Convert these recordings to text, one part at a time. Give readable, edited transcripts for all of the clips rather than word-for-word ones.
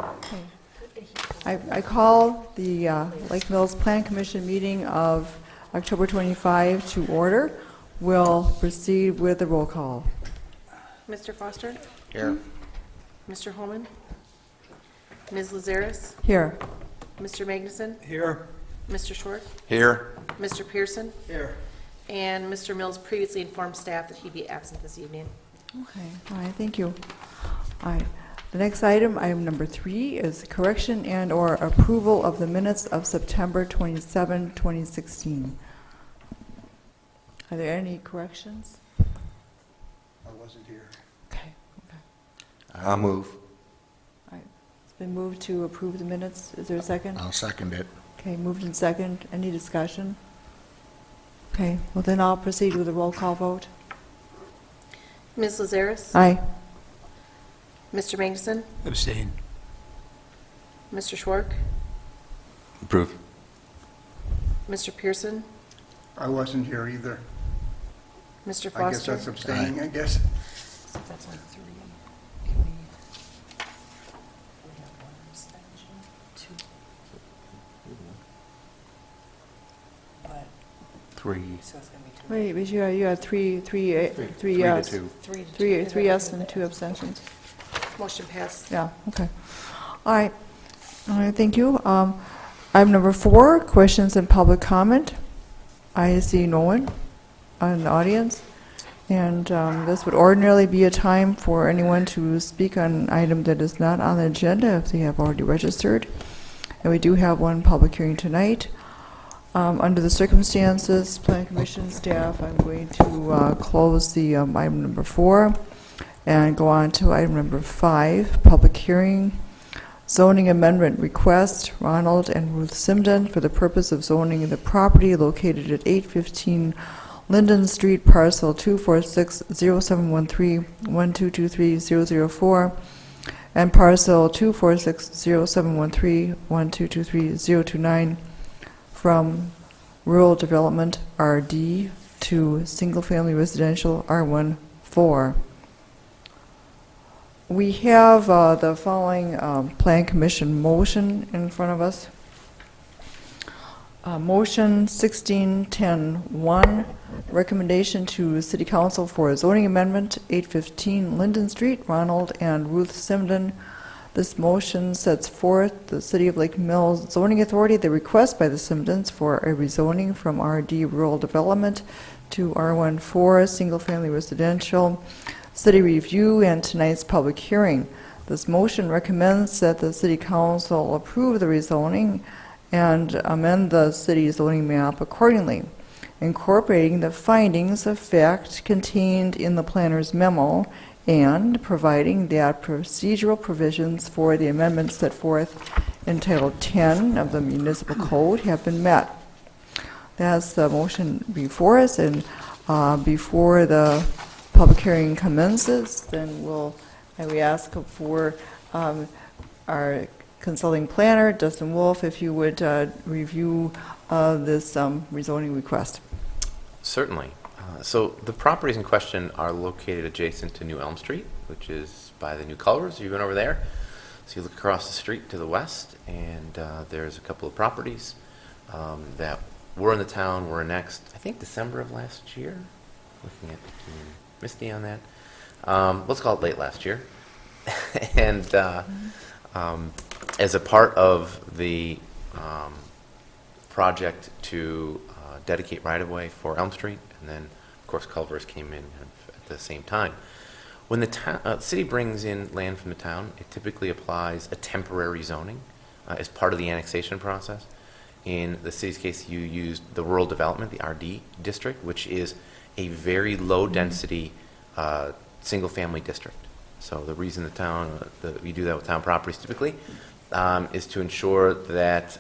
Okay. I call the Lake Mills Plan Commission meeting of October 25 to order. We'll proceed with the roll call. Mr. Foster? Here. Mr. Holman? Ms. Lazaris? Here. Mr. Magnuson? Here. Mr. Short? Here. Mr. Pearson? Here. And Mr. Mills previously informed staff that he'd be absent this evening. Okay, all right, thank you. All right, the next item number 3, is correction and/or approval of the minutes of September 27, 2016. Are there any corrections? I wasn't here. Okay. I'll move. All right, it's been moved to approve the minutes. Is there a second? I'll second it. Okay, moved in second. Any discussion? Okay, well then I'll proceed with a roll call vote. Ms. Lazaris? Aye. Mr. Magnuson? Abstain. Mr. Schwark? Approve. Mr. Pearson? I wasn't here either. Mr. I guess Foster? that's abstaining, I guess. So that's on 3. Three. Wait, but you had three yes. to 2. Three yes and 2 abstentions. Motion passed. Yeah, okay. All right, thank you. Item number 4, questions and public comment. I see no one in the audience. And this would ordinarily be a time for anyone to speak on an item that is not on the agenda if they have already registered. And we do have one public hearing tonight. Under the circumstances, Plan Commission staff, I'm going to close the item number 4 and go on to item number 5, public hearing, zoning amendment request, Ronald and Ruth Simden, for the purpose of zoning the property located at 815 Linden Street, parcel 246-0713-1223004, and parcel 246-0713-1223029, from rural development RD to single-family residential R14. We have the following Plan Commission motion in front of us. Motion 1610-1, recommendation to City Council for a zoning amendment, 815 Linden Street, Ronald and Ruth Simden. This motion sets forth the City of Lake Mills Zoning Authority the request by the Simdens for a rezoning from RD Rural Development to R14 Single Family Residential, City Review, and tonight's public hearing. This motion recommends that the City Council approve the rezoning and amend the city zoning map accordingly, incorporating the findings of fact contained in the planner's memo and providing that procedural provisions for the amendments set forth in Title 10 of the Municipal Code have been met. That's the motion before us, and before the public hearing commences, then we ask for our consulting planner, Dustin Wolf, if you would review this rezoning request. Certainly. So the properties in question are located adjacent to New Elm Street, which is by the new Culvers. You've been over there. So you look across the street to the west, and there's a couple of properties that were in the town, were annexed, I think, December of last year. Looking at Misty on that. Let's call it late last year. And as a part of the project to dedicate right-of-way for Elm Street, and then, of course, Culvers came in at the same time. When the city brings in land from the town, it typically applies a temporary zoning as part of the annexation process. In the city's case, you used the rural development, the RD district, which is a very low-density single-family district. So the reason we do that with town properties typically is to ensure that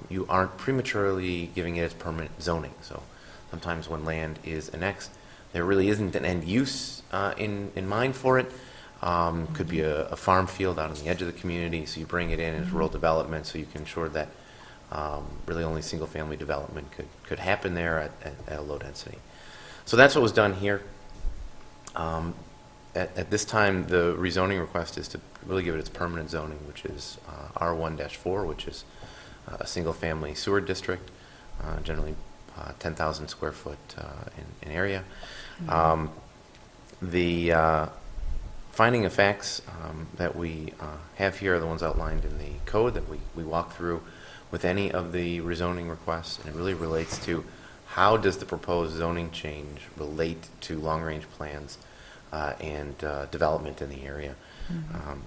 you aren't prematurely giving it its permanent zoning. So sometimes when land is annexed, there really isn't an end use in mind for it. Could be a farm field out on the edge of the community, so you bring it in as rural development so you can ensure that really only single-family development could happen there at a low density. So that's what was done here. At this time, the rezoning request is to really give it its permanent zoning, which is R1-4, which is a single-family sewer district, generally 10,000 square foot in area. The finding of facts that we have here are the ones outlined in the code that we walk through with any of the rezoning requests, and it really relates to how does the proposed zoning change relate to long-range plans and development in the area.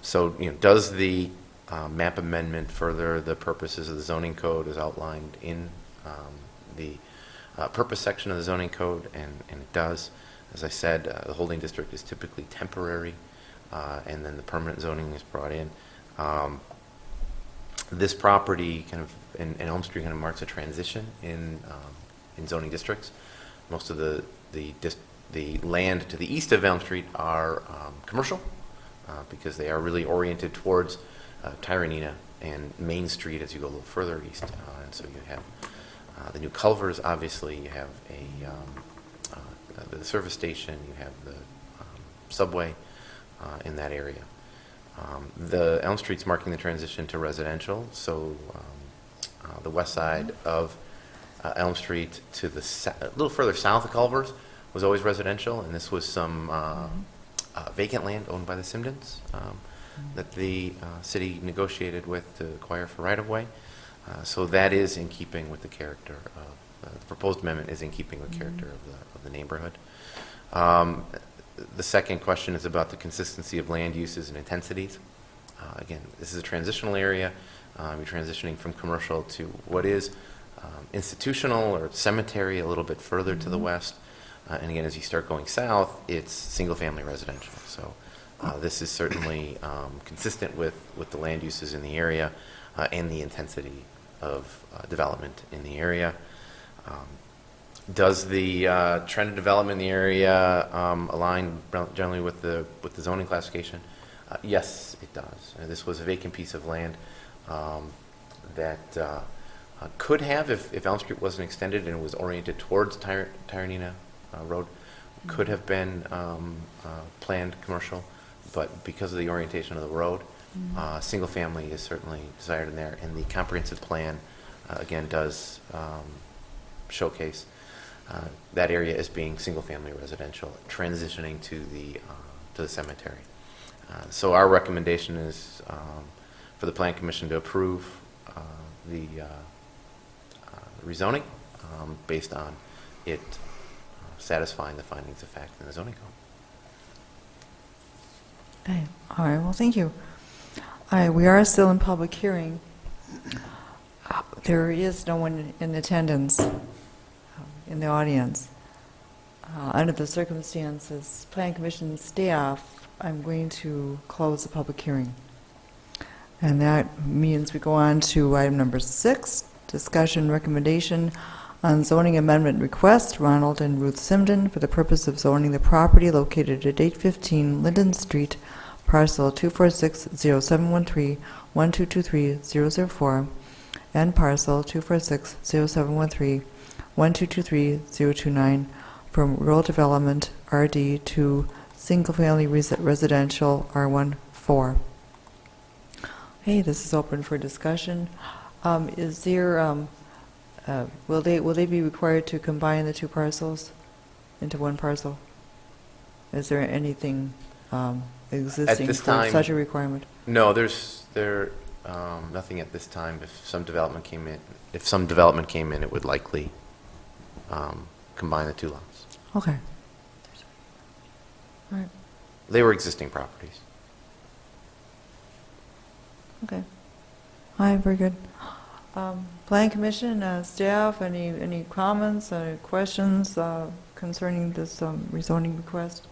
So, does the map amendment further the purposes of the zoning code as outlined in the purpose section of the zoning code? And it does. As I said, the holding district is typically temporary, and then the permanent zoning is brought in. This property kind of, in Elm Street, kind of marks a transition in zoning districts. Most of the land to the east of Elm Street are commercial, because they are really oriented towards Tyranina and Main Street as you go a little further east. And so you have the new Culvers, obviously, you have the service station, you have the subway in that area. The Elm Street's marking the transition to residential, so the west side of Elm Street to a little further south of Culvers was always residential, and this was some vacant land owned by the Simdens that the city negotiated with to acquire for right-of-way. So that is in keeping with the character of, the proposed amendment is in keeping with the character of the neighborhood. The second question is about the consistency of land uses and intensities. Again, this is a transitional area. You're transitioning from commercial to what is institutional or cemetery a little bit further to the west. And again, as you start going south, it's single-family residential. So this is certainly consistent with the land uses in the area and the intensity of development in the area. Does the trend of development in the area align generally with the zoning classification? Yes, it does. This was a vacant piece of land that could have, if Elm Street wasn't extended and it was oriented towards Tyranina Road, could have been planned commercial, but because of the orientation of the road, single family is certainly desired in there, and the comprehensive plan again does showcase that area as being single family residential, transitioning to the cemetery. So our recommendation is for the Plan Commission to approve the rezoning based on it satisfying the findings of fact in the zoning code. Okay, all right, well, thank you. All right, we are still in public hearing. There is no one in attendance in the audience. Under the circumstances, Plan Commission staff, I'm going to close the public hearing. And that means we go on to item number 6, discussion recommendation on zoning amendment request, Ronald and Ruth Simden, for the purpose of zoning the property located at 815 Linden Street, parcel 246-0713-1223-004, and parcel 246-0713-1223-029, from rural development RD to single-family residential R14. Hey, this is open for discussion. Is there, will they be required to combine the two parcels into one parcel? Is there anything existing this for time- such a requirement? No, there's nothing at this time. If some development came in, it would likely combine the two lots. Okay. All right. They were existing properties. Okay. All right, very good. Plan Commission, staff, any comments, questions concerning this rezoning request?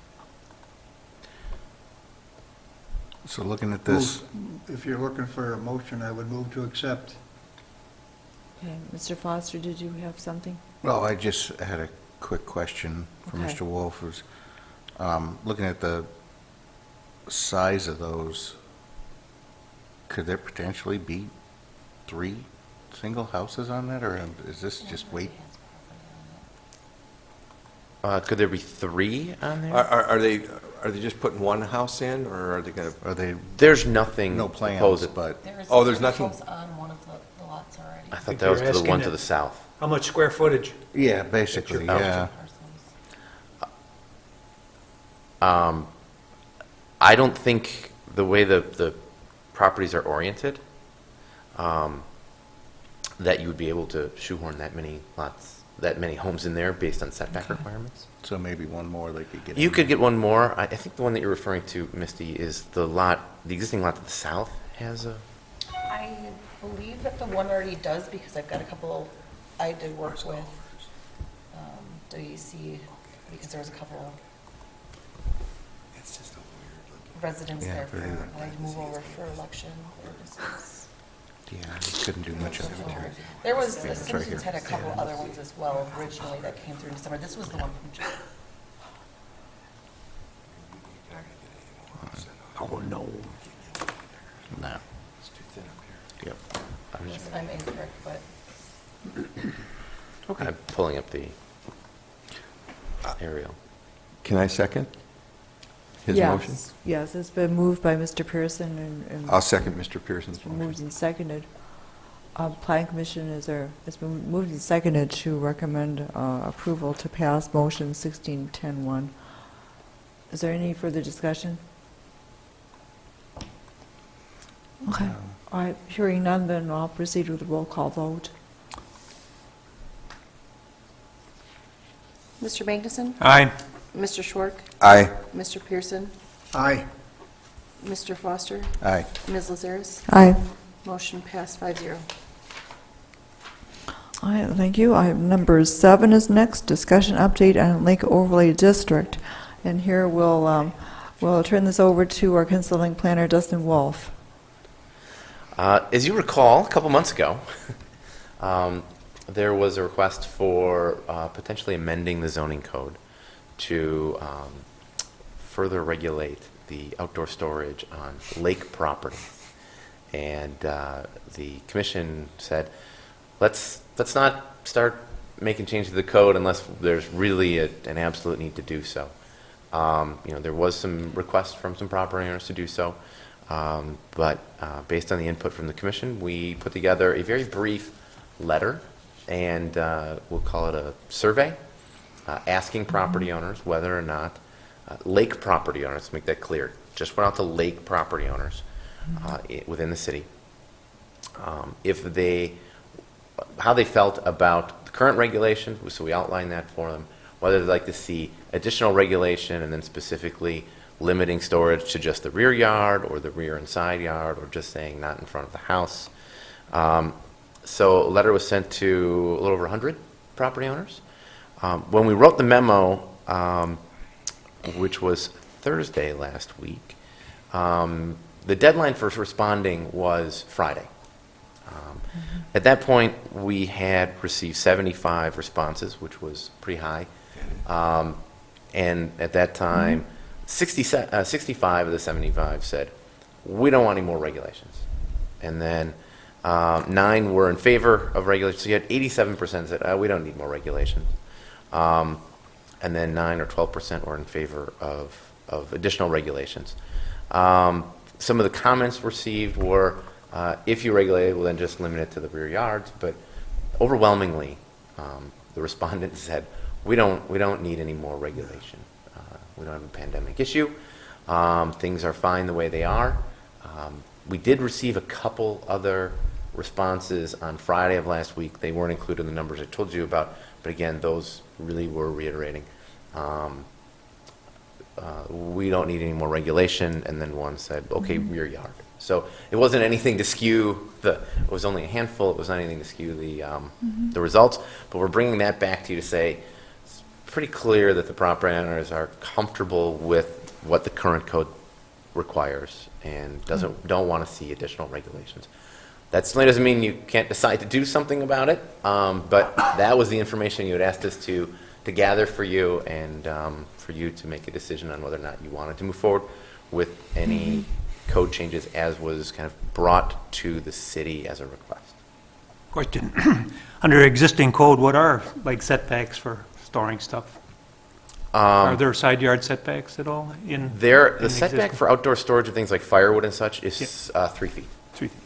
So looking at this, If you're looking for a motion, I would move to accept. Okay, Mr. Foster, did you have something? well, I just had a quick question for Okay. Mr. Wolf. Was looking at the size of those, could there potentially be 3 single houses on that, or is this just wait? Could there be 3 on there? Are they, Are they just putting one house in, or are they going to? Are they, There's nothing no proposed. plans, but, Oh, there's nothing- on one of the lots already. I thought think that was you're the one asking to it. the south. How much square footage? yeah, basically, yeah. I don't think the way the properties are oriented, that you would be able to shoehorn that many lots, that many homes in there based on setback requirements. So maybe one more they could get. You in. could get one more. I think the one that you're referring to, Misty, is the lot, the existing lot to the south has a, I believe that the one already does, because I've got a couple, I did work with WEC, because there was a couple residents Yeah, there for, very- wanting to move over for election purposes. Yeah, you couldn't do much of it. There was, the right here. Simpsons had a couple other ones as well originally that came through in December. This was the one from June. Oh, no. No. Yep. Unless I'm incorrect, but I'm pulling up the aerial. Can I second his motion? Yes, it's been moved by Mr. Pearson and I'll second Mr. Pearson's moved motion. and seconded. Plan Commission it's been moved and seconded to recommend approval to pass motion 1610-1. Is there any further discussion? Okay. All right, hearing none, then I'll proceed with the roll call vote. Mr. Magnuson? Aye. Mr. Schwark? Aye. Mr. Pearson? Aye. Mr. Foster? Aye. Ms. Lazarus? Aye. Motion passed 5-0. All right, thank you. Item number 7 is next, discussion update on Lake Overlay District. And here we'll turn this over to our consulting planner, Dustin Wolf. As you recall, a couple months ago, there was a request for potentially amending the zoning code to further regulate the outdoor storage on lake property. And the commission said, let's not start making changes to the code unless there's really an absolute need to do so. There was some requests from some property owners to do so. But based on the input from the commission, we put together a very brief letter, and we'll call it a survey, asking property owners whether or not, lake property owners, to make that clear, just went out to lake property owners within the city, how they felt about the current regulations, so we outlined that for them, whether they'd like to see additional regulation, and then specifically limiting storage to just the rear yard or the rear and side yard, or just saying not in front of the house. So a letter was sent to a little over 100 property owners. When we wrote the memo, which was Thursday last week, the deadline for responding was Friday. At that point, we had received 75 responses, which was pretty high. And at that time, 65 of the 75 said, we don't want any more regulations. And then 9 were in favor of regulations. So you had 87% said, we don't need more regulations. And then 9 or 12% were in favor of additional regulations. Some of the comments received were, if you regulate it, well, then just limit it to the rear yards. But overwhelmingly, the respondents said, we don't need any more regulation. We don't have a pandemic issue. Things are fine the way they are. We did receive a couple other responses on Friday of last week. They weren't included in the numbers I told you about, but again, those really were reiterating. We don't need any more regulation, and then one said, okay, rear yard. So it wasn't anything to skew it was only a handful. It was not anything to skew the results, but we're bringing that back to you to say it's pretty clear that the property owners are comfortable with what the current code requires and don't want to see additional regulations. That certainly doesn't mean you can't decide to do something about it, but that was the information you had asked us to gather for you, and for you to make a decision on whether or not you wanted to move forward with any code changes as was kind of brought to the city as a request. Question. Under existing code, what are like setbacks for storing stuff? Are there side yard setbacks at all in? The in setback existing- for outdoor storage of things like firewood and such is 3 feet. 3 feet.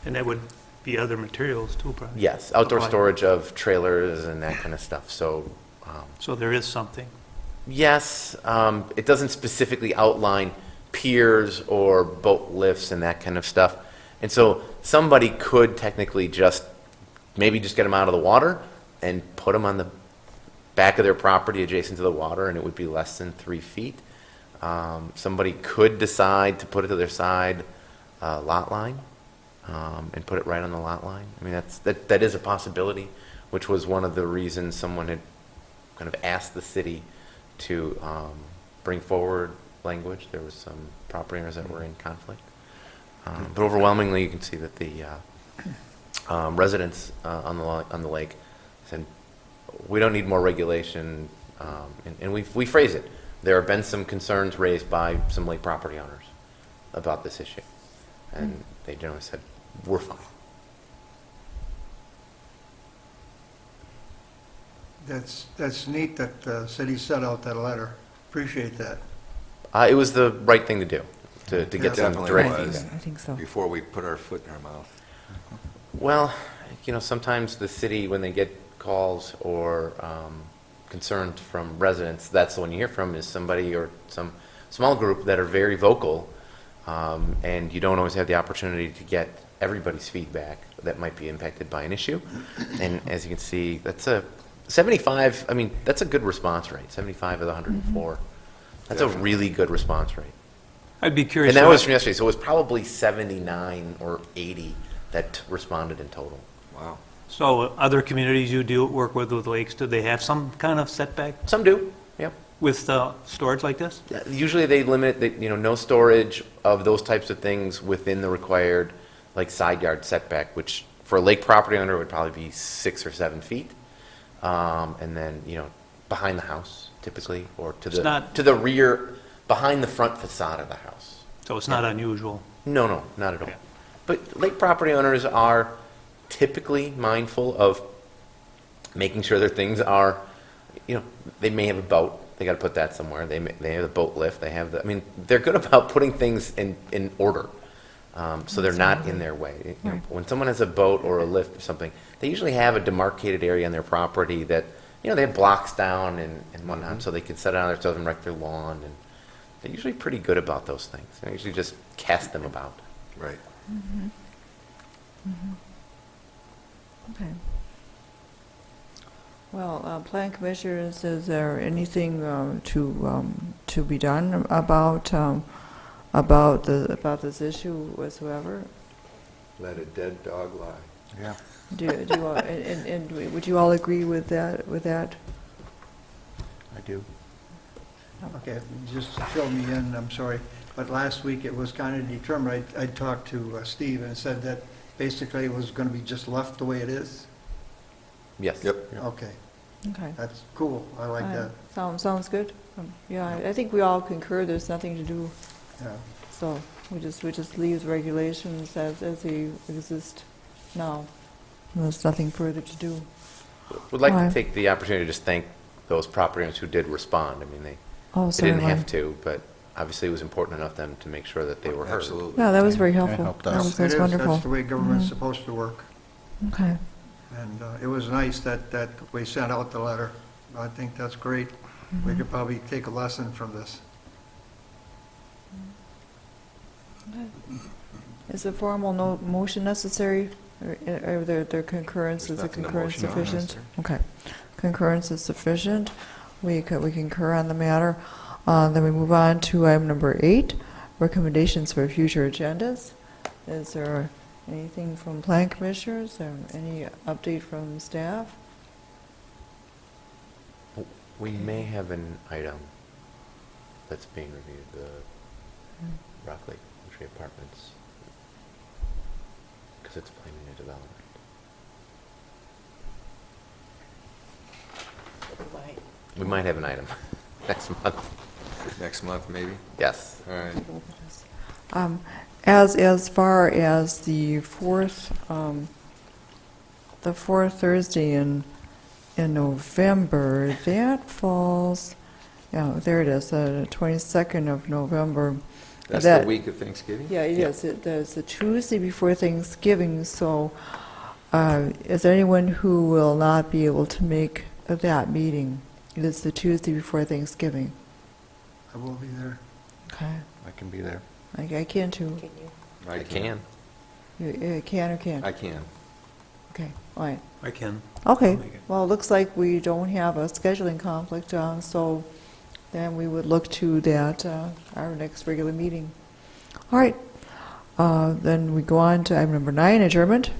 And that would be other materials too, probably? Yes, outdoor Apply. storage of trailers and that kind of stuff, so, So there is something. yes, it doesn't specifically outline piers or boat lifts and that kind of stuff. And so somebody could technically maybe just get them out of the water and put them on the back of their property adjacent to the water, and it would be less than 3 feet. Somebody could decide to put it to their side lot line, and put it right on the lot line. I mean, that is a possibility, which was one of the reasons someone had kind of asked the city to bring forward language. There was some property owners that were in conflict. But overwhelmingly, you can see that the residents on the lake said, we don't need more regulation, and we phrase it. There have been some concerns raised by some lake property owners about this issue, and they generally said, we're fine. That's neat that the city sent out that letter. Appreciate that. It was the right thing to do, to get some Definitely direct was. feedback. I think so. Before we put our foot in our mouth. Well, sometimes the city, when they get calls or concerns from residents, that's the one you hear from, is somebody or some small group that are very vocal, and you don't always have the opportunity to get everybody's feedback that might be impacted by an issue. And as you can see, that's a 75, I mean, that's a good response rate, 75 of the 104. That's a really good response rate. I'd be curious. And that what- was from yesterday, so it was probably 79 or 80 that responded in total. Wow. So other communities you do work with lakes, do they have some kind of setback Some do, yep. with storage like this? Usually they limit, no storage of those types of things within the required, like, side yard setback, which for a lake property owner would probably be 6 or 7 feet. And then, behind the house typically, or It's not- to the rear, behind the front facade of the house. So it's not unusual. No, not at all. Okay. But lake property owners are typically mindful of making sure their things are, they may have a boat, they got to put that somewhere. They have the boat lift. They're good about putting things in order, so they're not in their way. Right. When someone has a boat or a lift or something, they usually have a demarcated area on their property that, they have blocks down and whatnot, so they can set it on there so it doesn't wreck their lawn. And they're usually pretty good about those things. They usually just cast them about. Right. Okay. Well, Plan Commissioners, is there anything to be done about this issue whatsoever? Let a dead dog lie. Yeah. Do you all, and would you all agree with that? I do. Okay, just to fill me in, I'm sorry, but last week it was kind of determined, I talked to Steve and said that basically it was going to be just left the way it is? Yes. Yep. Okay, Okay. that's cool, I like that. Sounds good. Yeah, I think we all concur there's nothing to do, Yeah. so we just leave the regulations as they exist now. There's nothing further to do. Would like Right. to take the opportunity to just thank those property owners who did respond. They Oh, didn't certainly. have to, but obviously it was important enough to them to make sure that they were heard. Absolutely. Yeah, that was very Yeah, helpful. helped That us. was It is, wonderful. that's the way government's Mhm. supposed to work. Okay. And it was nice that we sent out the letter. I think that's great. We could probably take a lesson from this. Is a formal motion necessary, or their concurrence, There's is a nothing to concurrence motion on, is sufficient? Okay. Concurrence is sufficient. We concur on the matter. Then we move on to item number 8, recommendations for future agendas. Is there anything from plan commissioners, or any update from staff? We may have an item that's being reviewed, the Rock Lake Country Apartments, because it's planning a development. We might have an item next month. Next month, maybe? Yes. All right. As far as the fourth Thursday in in November. That falls, yeah, there it is, the 22nd of November. That's That- the week of Thanksgiving? Yeah, it is. It's the Tuesday before Thanksgiving, so is there anyone who will not be able to make that meeting? It is the Tuesday before Thanksgiving. I will be there. Okay. I can be there. I can too. Can you? I can. You can or can't? I can. Okay, all right. I can. Okay, I'll make it. well, it looks like we don't have a scheduling conflict, so then we would look to that, our next regular meeting. All right, then we go on to item number 9, adjournment.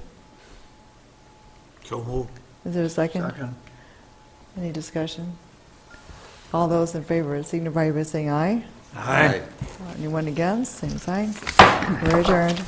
So moved. Is there a second? Second. Any discussion? All those in favor signify by saying aye. Aye. Anyone against, same sign. We're adjourned.